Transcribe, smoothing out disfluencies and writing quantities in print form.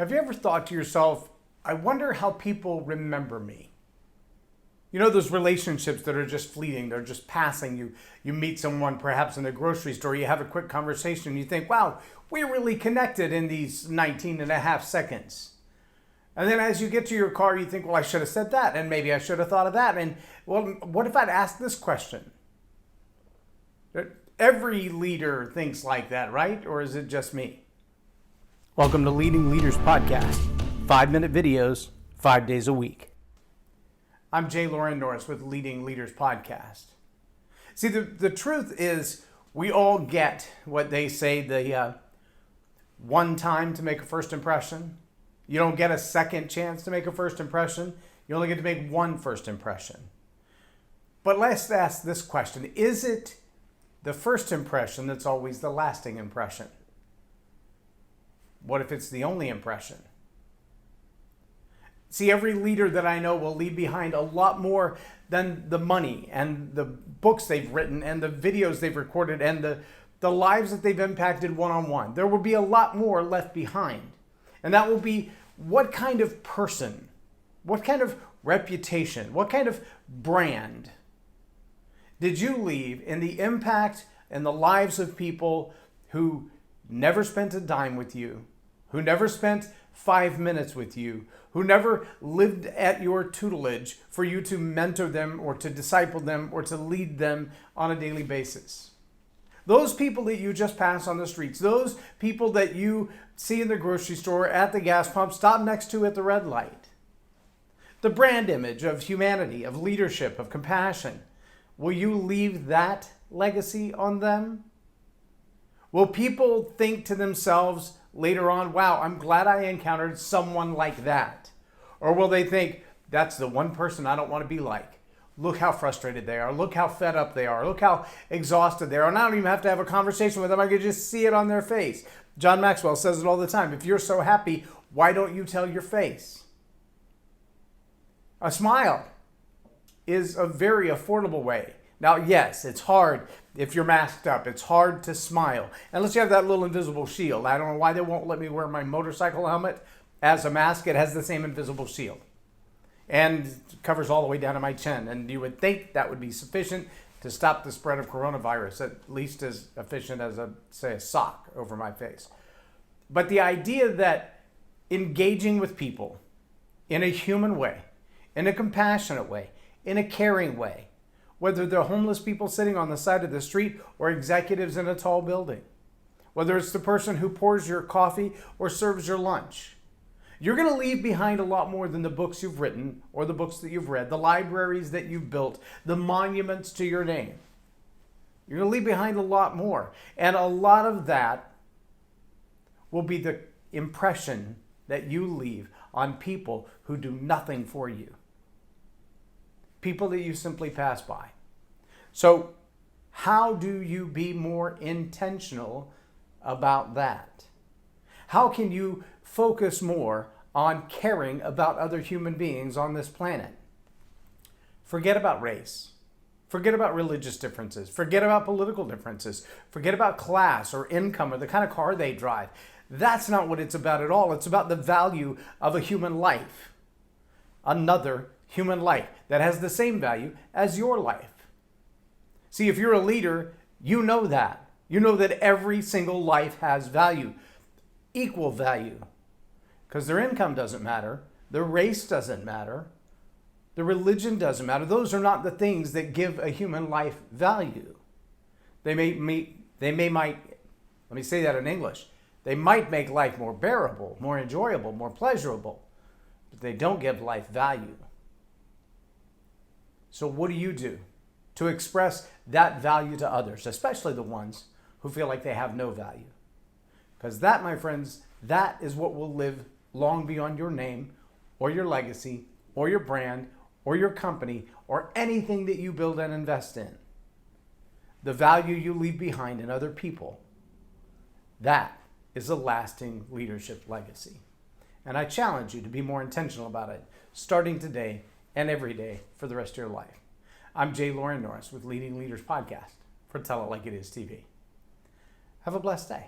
Have you ever thought to yourself, I wonder how people remember me? You know, those relationships that are just fleeting, they're just passing. You meet someone perhaps in the grocery store, you have a quick conversation, you think, wow, we really connected in these 19 and a half seconds. And then as you get to your car, you think, well, I should have said that, and maybe I should have thought of that. And well, what if I'd asked this question? Every leader thinks like that, right? Or is it just me? Welcome to Leading Leaders Podcast. 5-minute videos, 5 days a week. I'm J Loren Norris with Leading Leaders Podcast. See, the truth is we all get what they say, the one time to make a first impression. You don't get a second chance to make a first impression. You only get to make one first impression. But let's ask this question. Is it the first impression that's always the lasting impression? What if it's the only impression? See, every leader that I know will leave behind a lot more than the money and the books they've written and the videos they've recorded and the lives that they've impacted one-on-one. There will be a lot more left behind. And that will be what kind of person, what kind of reputation, what kind of brand did you leave in the impact and the lives of people who never spent a dime with you, who never spent 5 minutes with you, who never lived at your tutelage for you to mentor them or to disciple them or to lead them on a daily basis? Those people that you just pass on the streets, those people that you see in the grocery store, at the gas pump, stop next to at the red light. The brand image of humanity, of leadership, of compassion. Will you leave that legacy on them? Will people think to themselves later on, wow, I'm glad I encountered someone like that? Or will they think, that's the one person I don't want to be like? Look how frustrated they are. Look how fed up they are. Look how exhausted they are. And I don't even have to have a conversation with them. I can just see it on their face. John Maxwell says it all the time. If you're so happy, why don't you tell your face? A smile is a very affordable way. Now, yes, it's hard if you're masked up. It's hard to smile. Unless you have that little invisible shield. I don't know why they won't let me wear my motorcycle helmet as a mask. It has the same invisible shield. And it covers all the way down to my chin. And you would think that would be sufficient to stop the spread of coronavirus, at least as efficient as, say, a sock over my face. But the idea that engaging with people in a human way, in a compassionate way, in a caring way, whether they're homeless people sitting on the side of the street or executives in a tall building, whether it's the person who pours your coffee or serves your lunch, you're going to leave behind a lot more than the books you've written or the books that you've read, the libraries that you've built, the monuments to your name. You're going to leave behind a lot more. And a lot of that will be the impression that you leave on people who do nothing for you. People that you simply pass by. So how do you be more intentional about that? How can you focus more on caring about other human beings on this planet? Forget about race. Forget about religious differences. Forget about political differences. Forget about class or income or the kind of car they drive. That's not what it's about at all. It's about the value of a human life. Another human life that has the same value as your life. See, if you're a leader, you know that. You know that every single life has value, equal value, because their income doesn't matter, their race doesn't matter, their religion doesn't matter. Those are not the things that give a human life value. They might, let me say that in English, they might make life more bearable, more enjoyable, more pleasurable, but they don't give life value. So what do you do to express that value to others, especially the ones who feel like they have no value? Because that, my friends, that is what will live long beyond your name or your legacy or your brand or your company or anything that you build and invest in. The value you leave behind in other people, that is a lasting leadership legacy. And I challenge you to be more intentional about it, starting today and every day for the rest of your life. I'm J Loren Norris with Leading Leaders Podcast for Tell It Like It Is TV. Have a blessed day.